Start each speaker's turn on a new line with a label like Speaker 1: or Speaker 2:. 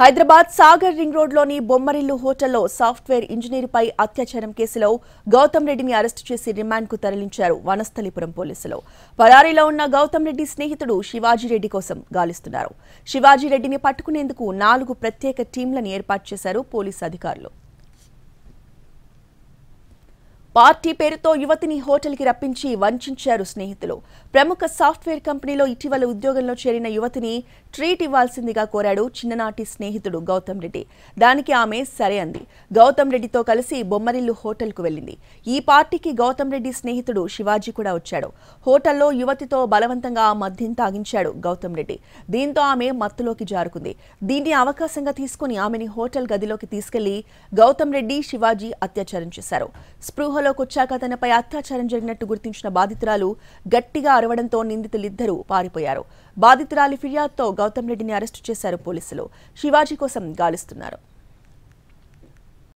Speaker 1: Hyderabad Sagar ring రోడ్లోని బొమ్మరిల్లు హోటల్లో software ఇంజనీర్పై అత్యాచారం కేసులో గౌతమ్ రెడ్డిని అరెస్టు చేసి రిమాండ్కు తరలించారు వనస్థలిపురం పోలీసులు. పరారీలో ఉన్న గౌతమ్ రెడ్డి స్నేహితుడు శివాజీరెడ్డి కోసం గాలిస్తున్నారు. శివాజీరెడ్డిని పట్టుకునేందుకు 4 ప్రత్యేక టీంలను ఏర్పాటు చేశారు పోలీసు అధికారులు. పార్టీ పేరుతో యువతిని హోటల్కి రప్పించి వంచారు స్నేహితులు. ప్రముఖ సాఫ్ట్వేర్ కంపెనీలో ఇటీవల ఉద్యోగంలో చేరిన యువతిని ట్రీట్ ఇవ్వాల్సిందిగా కోరాడు చిన్ననాటి స్నేహితుడు గౌతమ్ రెడ్డి. దానికి ఆమె సరే అంది. గౌతమ్ రెడ్డితో కలిసి బొమ్మరిల్లు హోటల్కు వెళ్లింది. ఈ పార్టీకి గౌతమ్ రెడ్డి స్నేహితుడు శివాజీ కూడా వచ్చాడు. హోటల్లో యువతితో బలవంతంగా మద్యం తాగించాడు గౌతమ్ రెడ్డి. దీంతో ఆమె మత్తులోకి జారుకుంది. దీన్ని అవకాశంగా తీసుకుని ఆమెని హోటల్ గదిలోకి తీసుకెళ్లి గౌతమ్ రెడ్డి, శివాజీ అత్యాచారం చేశారు. స్పృహలోకొచ్చాక తనపై అత్యాచారం జరిగినట్టు గుర్తించిన బాధితురాలు గట్టిగా అరవడంతో నిందితులిద్దరూ పారిపోయారు. బాధితురాలి ఫిర్యాదుతో గౌతమ్ రెడ్డిని అరెస్టు చేశారు పోలీసులు. శివాజీ కోసం గాలిస్తున్నారు.